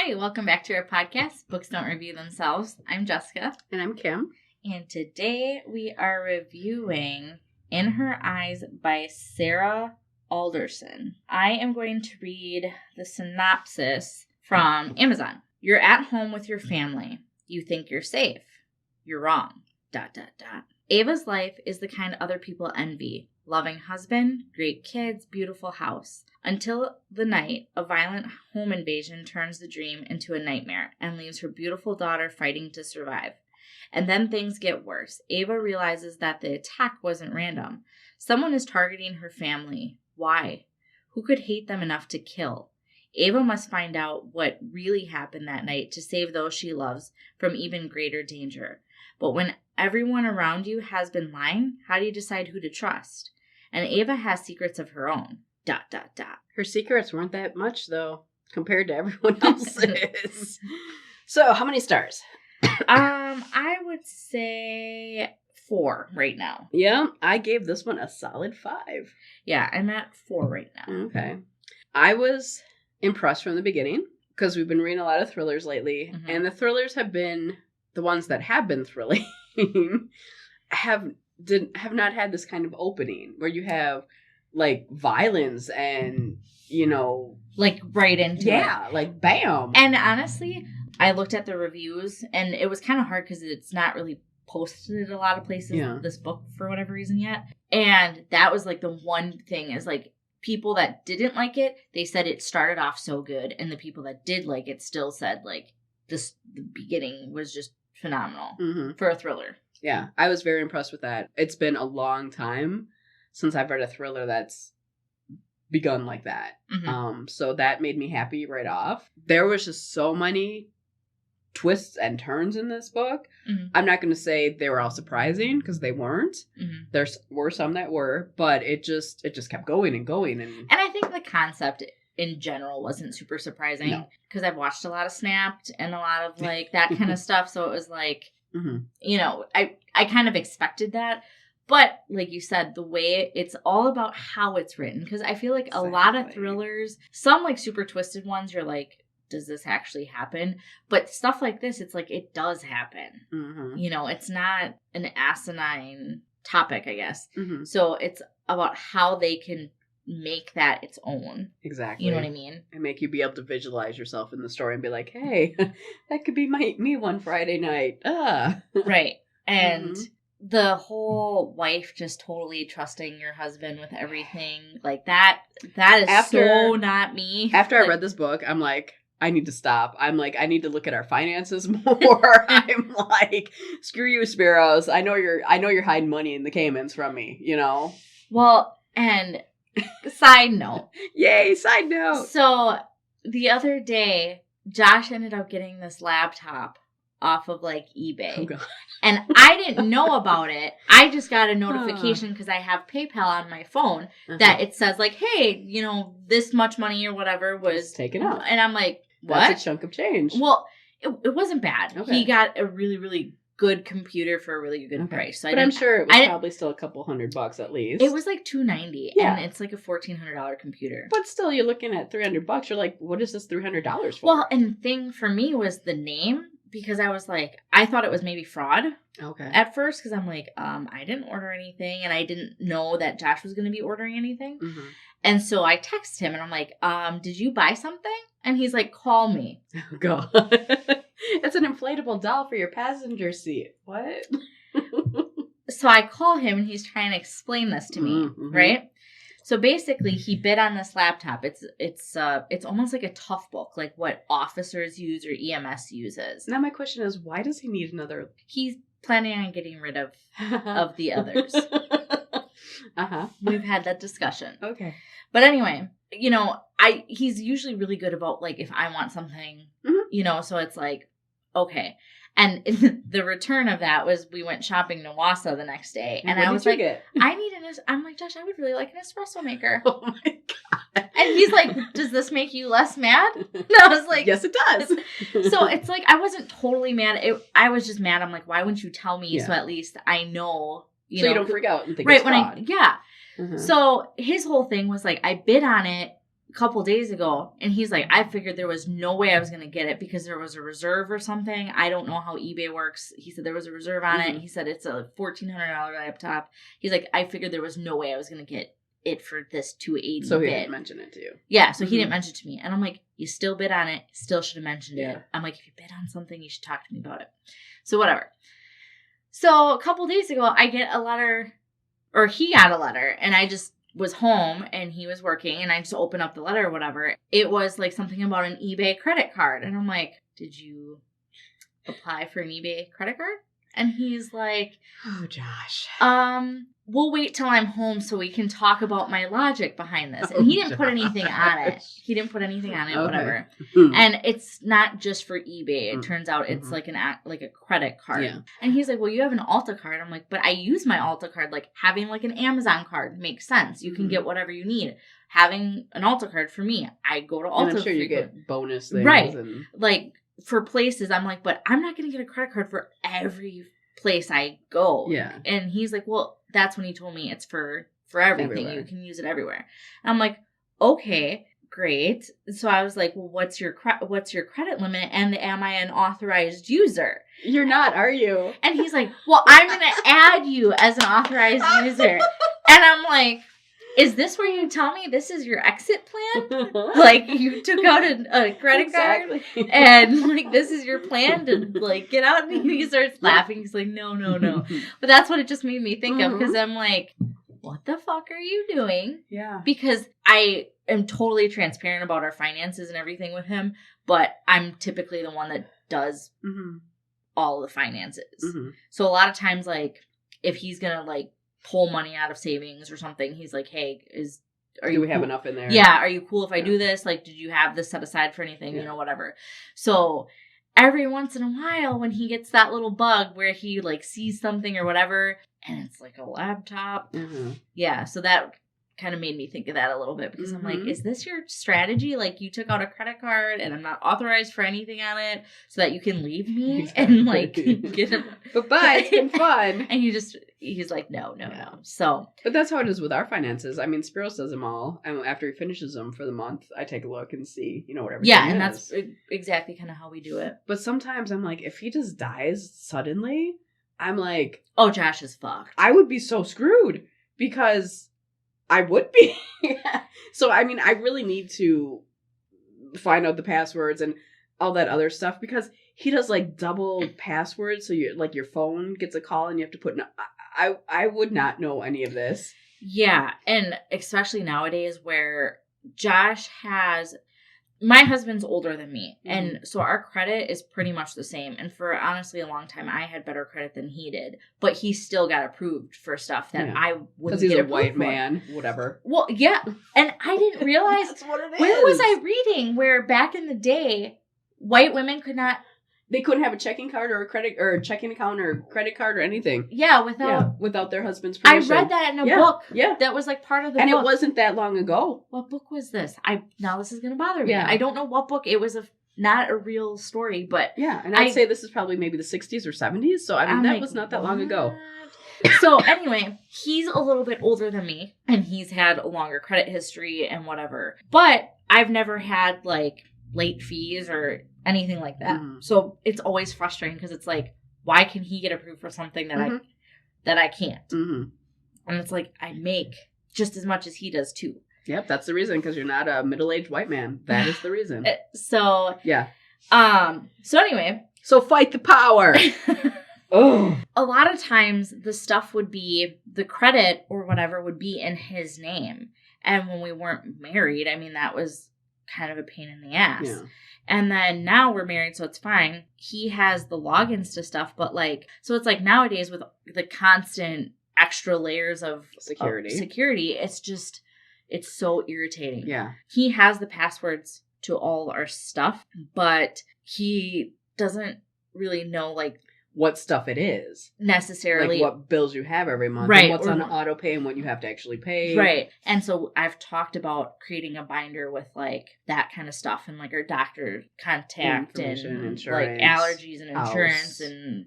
Hi, welcome back to our podcast, Books Don't Review Themselves. I'm Jessica. And I'm Kim. And today we are reviewing In Her Eyes by Sarah Alderson. I am going to read the synopsis from Amazon. You're at home with your family. You think you're safe. You're wrong. ... Ava's life is the kind other people envy. Loving husband, great kids, beautiful house. Until the night, a violent home invasion turns the dream into a nightmare and leaves her beautiful daughter fighting to survive. And then things get worse. Ava realizes that the attack wasn't random. Someone is targeting her family. Why? Who could hate them enough to kill? Ava must find out what really happened that night to save those she loves from even greater danger. But when everyone around you has been lying, how do you decide who to trust? And Ava has secrets of her own. ... Her secrets weren't that much, though, compared to everyone else's. So, how many stars? I would say 4 right now. Yeah, I gave this one a solid 5. Yeah, I'm at 4 right now. Okay. I was impressed from the beginning, because we've been reading a lot of thrillers lately, and the thrillers have been, the ones that have been thrilling, have not had this kind of opening, where you have like violence and, you know, like right into it. Yeah, like bam. And honestly, I looked at the reviews and it was kind of hard because it's not really posted a lot of places, this book, for whatever reason yet. And that was like the one thing is like people that didn't like it, they said it started off so good. And the people that did like it still said like the beginning was just phenomenal for a thriller. Yeah, I was very impressed with that. It's been a long time since I've read a thriller that's begun like that. So that made me happy right off. There was just so many twists and turns in this book. I'm not going to say they were all surprising, because they weren't. There were some that were, but it just kept going and going. And I think the concept in general wasn't super surprising, because I've watched a lot of Snapped and a lot of like that kind of stuff. So it was like, you know, I kind of expected that. But like you said, the way it's all about how it's written, because I feel like a lot of thrillers, some like super twisted ones, you're like, does this actually happen? But stuff like this, it's like, it does happen. You know, it's not an asinine topic, I guess. So it's about how they can make that its own. Exactly. You know what I mean? And make you be able to visualize yourself in the story and be like, hey, that could be me one Friday night. Right. And the whole wife just totally trusting your husband with everything, like that is so not me. After I read this book, I'm like, I need to stop. I'm like, I need to look at our finances more. I'm like, screw you, Sparrows. I know you're hiding money in the Caymans from me, you know? Well, and side note. Yay, side note. So the other day, Josh ended up getting this laptop off of like eBay. Oh, God. And I didn't know about it. I just got a notification because I have PayPal on my phone that it says like, hey, you know, this much money or whatever was taken out. And I'm like, what? That's a chunk of change. Well, it wasn't bad. Okay. He got a really, really good computer for a really good price. So but I'm sure it was probably still a couple $100 at least. It was like $290, and it's like a $1,400 computer. But still, you're looking at $300. You're like, what is this $300 for? Well, and the thing for me was the name, because I was like, I thought it was maybe fraud. Okay. At first, because I'm like, I didn't order anything, and I didn't know that Josh was going to be ordering anything. And so I texted him, and I'm like, did you buy something? And he's like, call me. Oh, God. It's an inflatable doll for your passenger seat. What? So I call him, and he's trying to explain this to me, right? So basically, he bid on this laptop. It's almost like a tough book, like what officers use or EMS uses. Now my question is, why does he need another? He's planning on getting rid of the others. We've had that discussion. Okay. But anyway, you know, he's usually really good about like if I want something, you know, so it's like, okay. And the return of that was we went shopping to Wausau the next day. And I was like, I need I'm like, Josh, I would really like an espresso maker. Oh my God. And he's like, does this make you less mad? And I was like, yes, it does. So it's like, I wasn't totally mad. I was just mad. I'm like, why wouldn't you tell me? So at least I know, you know. You don't freak out and think it's fraud. So his whole thing was like, I bid on it a couple days ago, and he's like, I figured there was no way I was going to get it because there was a reserve or something. I don't know how eBay works. He said there was a reserve on it. He said it's a $1,400 laptop. He's like, I figured there was no way I was going to get it for this 280 So he bid. didn't mention it to you. Yeah, so he didn't mention it to me. And I'm like, you still bid on it. Still should have mentioned it. I'm like, if you bid on something, you should talk to me about it. So whatever. So a couple days ago, I get a letter, or he got a letter, and I just was home and he was working, and I just opened up the letter or whatever. It was like something about an eBay credit card. And I'm like, did you apply for an eBay credit card? And he's like, oh, Josh. We'll wait till I'm home so we can talk about my logic behind this. And he didn't put anything on it. He didn't put anything on it, whatever. And it's not just for eBay. It turns out it's like a credit card. Yeah. And he's like, well, you have an Alta card. I'm like, but I use my Alta card. Like, having like an Amazon card makes sense. You can get whatever you need. Having an Alta card for me, I go to Alta. And I'm sure you get bonus things. Right. And... like, for places, I'm like, but I'm not going to get a credit card for every place I go. Yeah. And he's like, well, that's when he told me it's for everything. Everywhere. You can use it everywhere. And I'm like, okay, great. So I was like, well, what's your credit limit? And am I an authorized user? You're not, are you? And he's like, well, I'm going to add you as an authorized user. And I'm like, is this where you tell me this is your exit plan? Like, you took out a credit card and, like, this is your plan to, like, get out? And he starts laughing. He's like, no. But that's what it just made me think of, because I'm like, what the fuck are you doing? Yeah. Because I am totally transparent about our finances and everything with him, but I'm typically the one that does all the finances. So a lot of times, like, if he's going to, like, pull money out of savings or something, he's like, hey, do we have enough in there? Yeah, are you cool if I do this? Like, did you have this set aside for anything? You know, whatever. So every once in a while, when he gets that little bug where he, like, sees something or whatever, and it's like a laptop, yeah, so that kind of made me think of that a little bit, because I'm like, is this your strategy? Like, you took out a credit card and I'm not authorized for anything on it so that you can leave me and, like, get him. But it's been fun. And he's like, no. So. But that's how it is with our finances. I mean, Spiros does them all. And after he finishes them for the month, I take a look and see, whatever. Yeah, and that's exactly kind of how we do it. But sometimes I'm like, if he just dies suddenly, I'm like, oh, Josh is fucked. I would be so screwed, because I would be. So, I mean, I really need to find out the passwords and all that other stuff, because he does, like, double passwords. So, your phone gets a call and you have to put in. I would not know any of this. Yeah. And especially nowadays where Josh has. My husband's older than me, and so our credit is pretty much the same. And for honestly a long time, I had better credit than he did, but he still got approved for stuff that I wouldn't get approved for. Because he's a white man, whatever. Well, yeah, and I didn't realize. That's what it is. Where was I reading where back in the day, white women could not. They couldn't have a checking card or a credit or a checking account or credit card or anything. Yeah, without their husband's permission. I read that in a book. Yeah, that was like part of the book. And book. It wasn't that long ago. What book was this? Now this is going to bother me. Yeah. I don't know what book. It was not a real story, but yeah. And I'd say this is probably maybe the 60s or 70s. So I mean, that was not that long ago. So anyway, he's a little bit older than me, and he's had a longer credit history and whatever. But I've never had, like, late fees or anything like that. So it's always frustrating, because it's like, why can he get approved for something that I can't? And it's like, I make just as much as he does too. Yep, that's the reason, because you're not a middle-aged white man. That is the reason. So yeah. So anyway, so fight the power. Oh. A lot of times the stuff would be, the credit or whatever would be in his name, and when we weren't married, I mean, that was kind of a pain in the ass. Yeah. And then now we're married, so it's fine. He has the logins to stuff, but, like, so it's like nowadays with the constant extra layers of security, it's so irritating. Yeah. He has the passwords to all our stuff, but he doesn't really know, like, what stuff it is. Necessarily. Like what bills you have every month. Right. And what's on auto pay and what you have to actually pay. Right. And so I've talked about creating a binder with, like, that kind of stuff, and, like, our doctor contact and insurance, like allergies and insurance and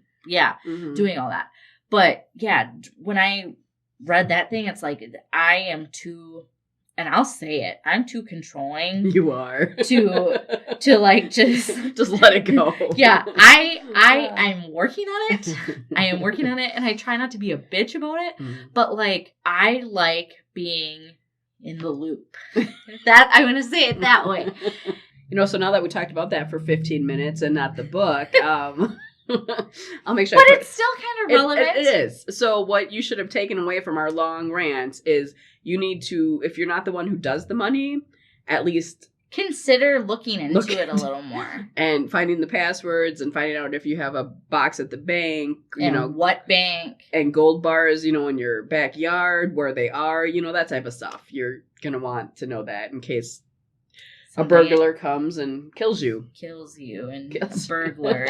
doing all that. But yeah, when I read that thing, it's like, I am too and I'll say it, I'm too controlling. You are. to like just let it go. Yeah, I'm working on it. I am working on it, and I try not to be a bitch about it. But like, I like being in the loop. That I'm going to say it that way. So now that we talked about that for 15 minutes and not the book, I'll make sure. But it's still kind of relevant. It is. So what you should have taken away from our long rant is you need to, if you're not the one who does the money, at least consider looking into it a little more. And finding the passwords and finding out if you have a box at the bank. And what bank. And gold bars, in your backyard, where they are, that type of stuff. You're going to want to know that in case a burglar comes and kills you. Kills you and a burglar.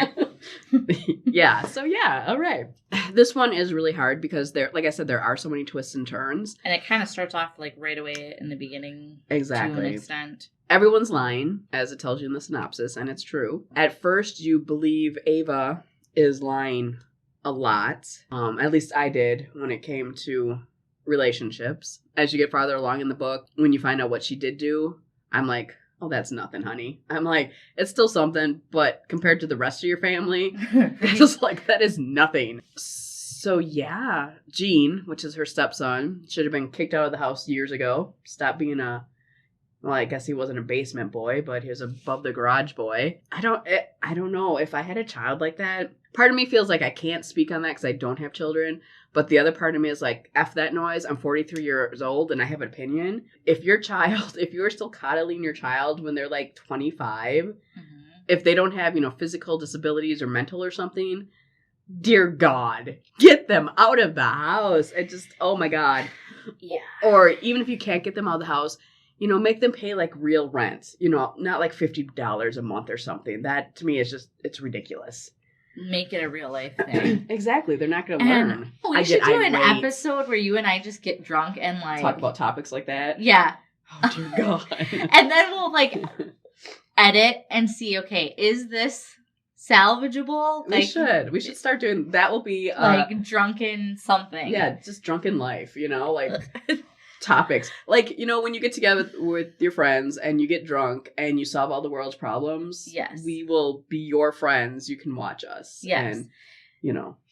Yeah. So yeah. All right. This one is really hard because like I said, there are so many twists and turns. And it kind of starts off like right away in the beginning. Exactly. To an extent. Everyone's lying, as it tells you in the synopsis, and it's true. At first, you believe Ava is lying a lot. At least I did when it came to relationships. As you get farther along in the book, when you find out what she did do, I'm like, oh, that's nothing, honey. I'm like, it's still something, but compared to the rest of your family, it's just like, that is nothing. So yeah, Gene, which is her stepson, should have been kicked out of the house years ago. Stop being well, I guess he wasn't a basement boy, but he was above the garage boy. I don't know. If I had a child like that, part of me feels like I can't speak on that because I don't have children. But the other part of me is like, F that noise. I'm 43 years old and I have an opinion. If you're still coddling your child when they're like 25, if they don't have, physical disabilities or mental or something, dear God, get them out of the house. It just, oh my God. Yeah. Or even if you can't get them out of the house, make them pay like real rent, not like $50 a month or something. That to me is just, it's ridiculous. Make it a real life thing. Exactly. They're not going to learn. We should do an episode where you and I just get drunk and like talk about topics like that. Yeah. Oh dear God. And then we'll like edit and see, okay, is this salvageable? We should. We should start doing that. Will be like drunken something. Yeah, just drunken life, like topics. Like, when you get together with your friends and you get drunk and you solve all the world's problems. Yes. We will be your friends. You can watch us. Yes. And,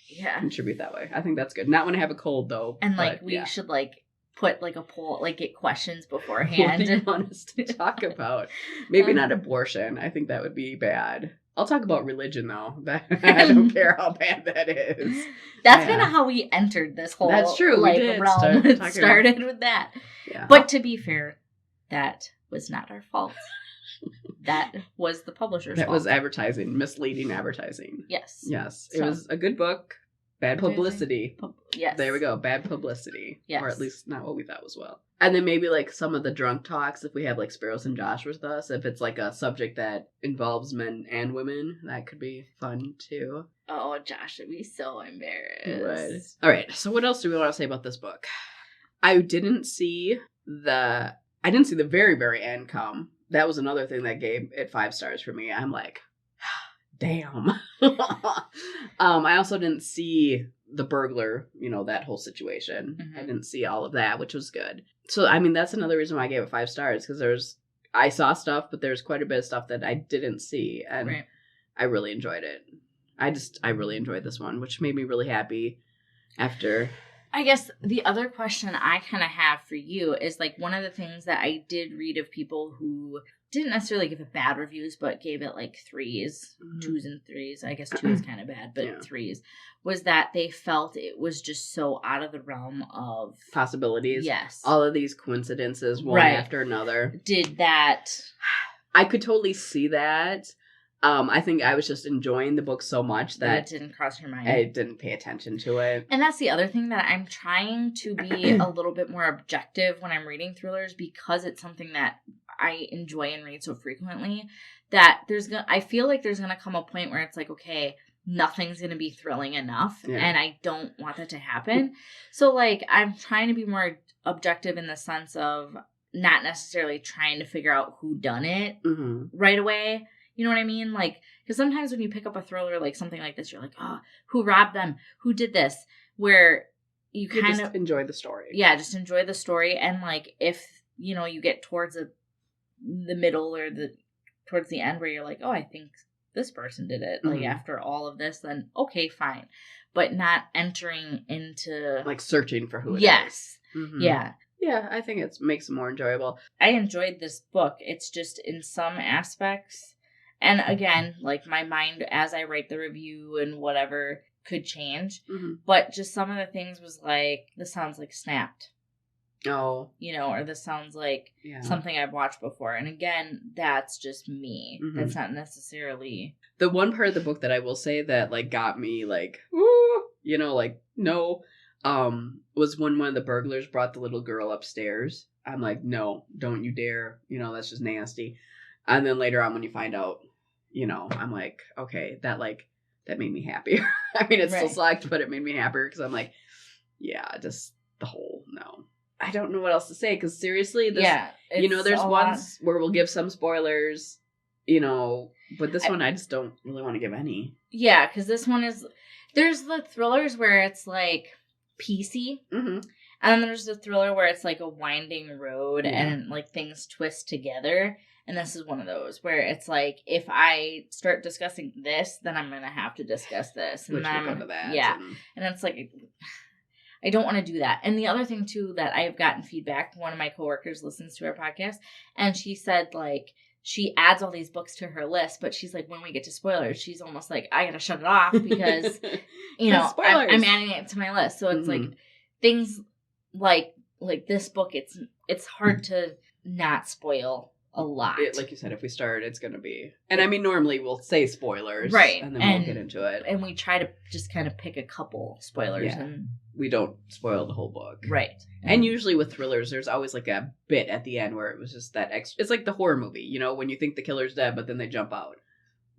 yeah, contribute that way. I think that's good. Not when I have a cold though. And like we should like put like a poll, like get questions beforehand. What do you want us to talk about? Maybe not abortion. I think that would be bad. I'll talk about religion though. I don't care how bad that is. That's kind of how we entered this whole That's true. Like, we did realm. It started with that. Yeah. But to be fair, that was not our fault. That was the publisher's fault. That was advertising, misleading advertising. Yes. Yes. It was a good book. Bad publicity. Yes. There we go. Bad publicity. Yes. Or at least not what we thought was well. And then maybe like some of the drunk talks, if we have like Sparrows and Josh with us, if it's like a subject that involves men and women, that could be fun too. Oh, Josh would be so embarrassed. He would. All right. So what else do we want to say about this book? I didn't see the very, very end come. That was another thing that gave it 5 stars for me. I'm like, damn. I also didn't see the burglar, that whole situation. Mm-hmm. I didn't see all of that, which was good. So, I mean, that's another reason why I gave it 5 stars, because I saw stuff, but there's quite a bit of stuff that I didn't see, and right. I really enjoyed it. I really enjoyed this one, which made me really happy after. I guess the other question I kind of have for you is, like, one of the things that I did read of people who didn't necessarily give it bad reviews, but gave it, like, 3s, 2s and 3s. I guess 2 is kind of bad, but 3s. Was that they felt it was just so out of the realm of possibilities. Yes. All of these coincidences, one after another. Did that. I could totally see that. I think I was just enjoying the book so much that it didn't cross your mind. I didn't pay attention to it. And that's the other thing, that I'm trying to be a little bit more objective when I'm reading thrillers, because it's something that I enjoy and read so frequently, that I feel like there's going to come a point where it's like, okay, nothing's going to be thrilling enough, and I don't want that to happen. So, like, I'm trying to be more objective in the sense of not necessarily trying to figure out who done it right away. You know what I mean? Like, because sometimes when you pick up a thriller, like something like this, you're like, oh, who robbed them? Who did this? Where you kind of enjoy the story. Yeah, just enjoy the story. And like, if you know, you get towards the middle or towards the end where you're like, oh, I think this person did it. Like, after all of this, then okay, fine. But not entering into... Like, searching for who it is. Yes. Mm-hmm. Yeah. Yeah, I think it makes it more enjoyable. I enjoyed this book. It's just in some aspects... And again, like, my mind, as I write the review and whatever, could change. Mm-hmm. But just some of the things was like, this sounds like Snapped. Oh. You know, or this sounds like something I've watched before. And again, that's just me. Mm-hmm. That's not necessarily... The one part of the book that I will say that, like, got me, like, woo, you know, like, no, was when one of the burglars brought the little girl upstairs. I'm like, no, don't you dare. You know, that's just nasty. And then later on when you find out, you know, I'm like, okay, that made me happier. I mean, it still sucked, but it made me happier because I'm like, yeah, just the whole, no. I don't know what else to say because seriously, this, you know, there's ones where we'll give some spoilers, you know, but this one I just don't really want to give any. Yeah, because this one is, there's the thrillers where it's like PC, and then there's the thriller where it's like a winding road and like things twist together. And this is one of those where it's like, if I start discussing this, then I'm going to have to discuss this. And which then we'll go to that. Yeah. And it's like, I don't want to do that. And the other thing, too, that I have gotten feedback, one of my coworkers listens to our podcast, and she said, like, she adds all these books to her list, but she's like, when we get to spoilers, she's almost like, I got to shut it off because, you know, I'm adding it to my list. So it's like things like this book, it's hard to not spoil a lot. Like you said, if we start, it's going to be... And I mean, normally we'll say spoilers. Right. And then we'll get into it. And we try to just kind of pick a couple spoilers. Yeah. And we don't spoil the whole book. Right. And usually with thrillers, there's always like a bit at the end where it was just that extra... It's like the horror movie, you know, when you think the killer's dead, but then they jump out.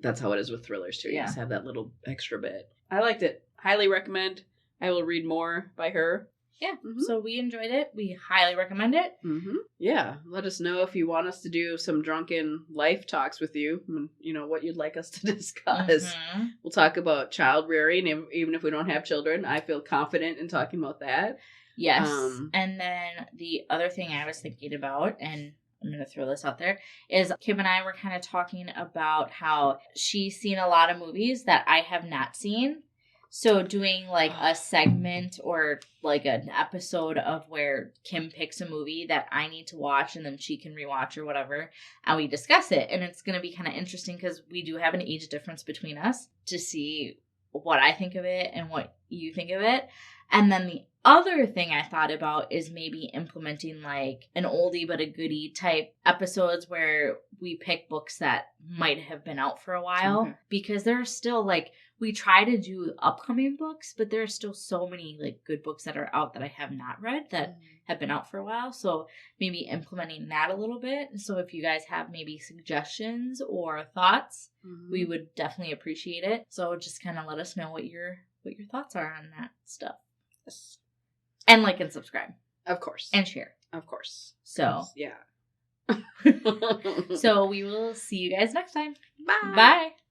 That's how it is with thrillers, too. You just have that little extra bit. I liked it. Highly recommend. I will read more by her. Yeah, so we enjoyed it. We highly recommend it. Yeah, let us know if you want us to do some drunken life talks with you. You know, what you'd like us to discuss. We'll talk about child rearing, even if we don't have children. I feel confident in talking about that. Yes, and then the other thing I was thinking about, and I'm going to throw this out there, is Kim and I were kind of talking about how she's seen a lot of movies that I have not seen. So doing like a segment or like an episode of where Kim picks a movie that I need to watch and then she can rewatch or whatever, and we discuss it. And it's going to be kind of interesting because we do have an age difference between us to see what I think of it and what you think of it. And then the other thing I thought about is maybe implementing like an oldie but a goodie type episodes where we pick books that might have been out for a while, because there are still like, we try to do upcoming books, but there are still so many like good books that are out that I have not read that have been out for a while. So maybe implementing that a little bit. So if you guys have maybe suggestions or thoughts, we would definitely appreciate it. So just kind of let us know what your thoughts are on that stuff. Yes. And like and subscribe. Of course. And share. Of course. So. Yeah. So we will see you guys next time. Bye. Bye.